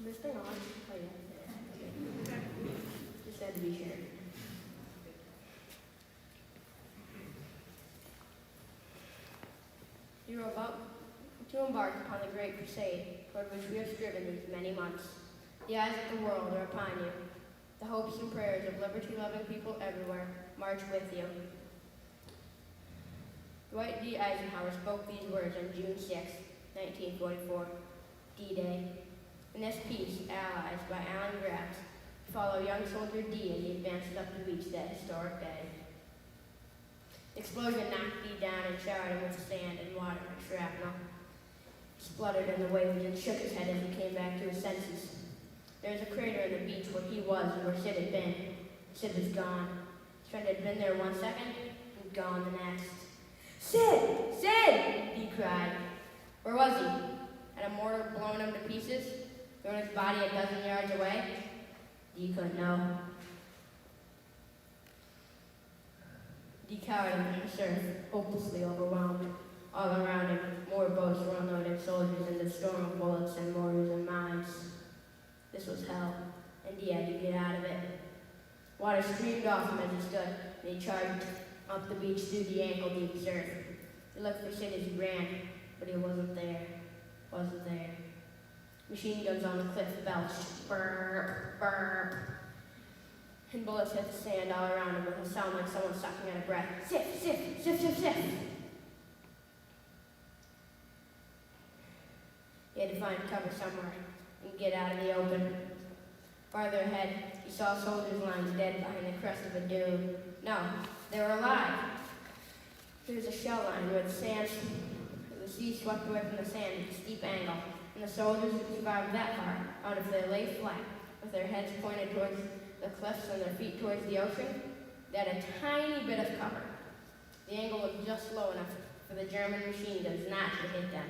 this thing on? Oh, yeah. Just had to be sure. You are about to embark upon the great crusade toward which we have striven these many months. The eyes of the world are upon you. The hopes and prayers of liberty-loving people everywhere march with you. Dwight D. Eisenhower spoke these words on June 6, 1944, D-Day. In this piece, Allies by Alan Gratz, follow young soldier D as he advances up the beach that historic day. The explosion knocked D down and showered him with sand and water and shrapnel. He spluttered in the waves and shook his head as he came back to his senses. There was a crater in the beach where he was and where Sid had been. Sid was gone. His friend had been there 1 second and gone the next. Sid! Sid! He cried. Where was he? Had a mortar blown him to pieces? Thrown his body a dozen yards away? Dee couldn't know. Dee cowered in the surf, hopelessly overwhelmed. All around him, more boats were unloading soldiers in the storm of bullets and mortars and mines. This was hell, and he had to get out of it. Water streamed off him as he stood, and he charged up the beach through the ankle-deep surf. He looked for Sid as he ran, but he wasn't there. Wasn't there. Machine guns on the cliff belched, burp, burp, and bullets hit the sand all around him with a sound like someone sucking out a breath. Sif, sif, sif, sif, sif. He had to find cover somewhere and get out of the open. Farther ahead, he saw soldiers lying dead behind the crest of a dune. No, they were alive. There was a shell line where the sea swept away from the sand at a steep angle, and the soldiers who survived that far, out if they lay flat, with their heads pointed towards the cliffs and their feet towards the ocean, they had a tiny bit of cover. The angle was just low enough for the German machine guns not to hit them.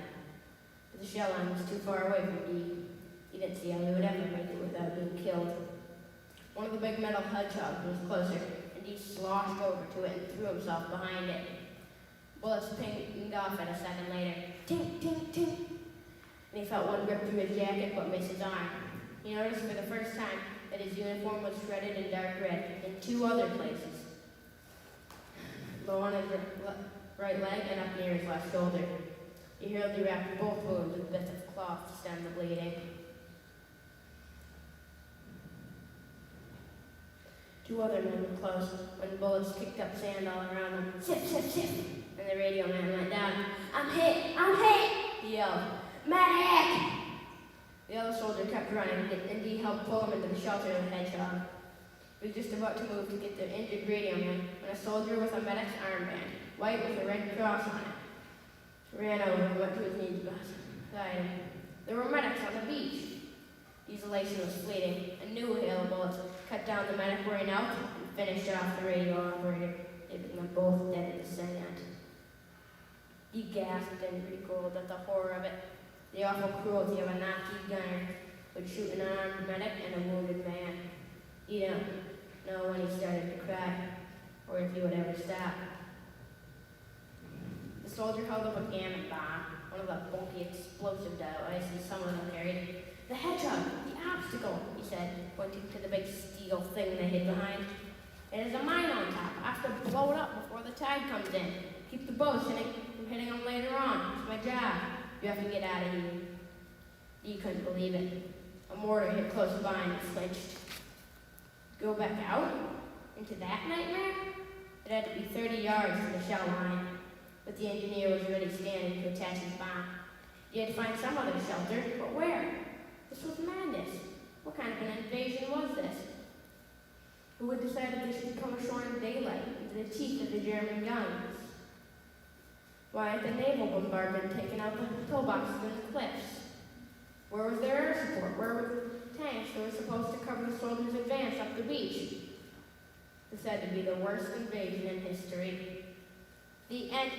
But the shell line was too far away from Dee. He didn't see how he would ever make it without being killed. One of the big metal hedgehogs was closer, and Dee sloshed over to it and threw himself behind it. Bullets pinged off at a second later. Tink, tink, tink. And he felt one grip through his jacket but miss his arm. He noticed for the first time that his uniform was shredded in dark red in 2 other places. Low on his right leg and up near his left shoulder. He hurriedly wrapped both wounds with bits of cloth to stem the bleeding. 2 other men were close when bullets kicked up sand all around them. Sip, sip, sip! And the radio man went down. I'm hit! I'm hit! He yelled. Medic! The other soldier kept running, and Dee helped pull him into the shelter of the hedgehog. He was just about to move to get the injured radio man when a soldier with a medic's armband, white with a red cross on it, ran over and went to his knees beside him. There were medics on the beach. Dee's elation was fleeting. A new hail of bullets cut down the medic where he knelt and finished off the radio operator, leaving them both dead in the sand. Dee gasped and recoiled at the horror of it. The awful cruelty of a Nazi gunner would shoot an unarmed medic and a wounded man. He didn't know when he started to cry, or if he would ever stop. The soldier held up a gamut bomb, one of the bulky explosive devices some of them carried. The hedgehog, the obstacle, he said, pointing to the big steel thing they hid behind. It has a mine on top. I have to blow it up before the tide comes in. Keep the boats from hitting them later on. It's my job. You have to get out of here. Dee couldn't believe it. A mortar hit close by and he flinched. Go back out? Into that nightmare? It had to be 30 yards to the shell line, but the engineer was already standing to attach his bomb. He had to find some other shelter, but where? This was madness. What kind of an invasion was this? Who had decided they should come ashore in daylight into the teeth of the German guns? Why had the naval bombardment taken out the pillboxes and the cliffs? Where was their air support? Where were the tanks that were supposed to cover the soldiers' advance up the beach? This had to be the worst invasion in history. The end.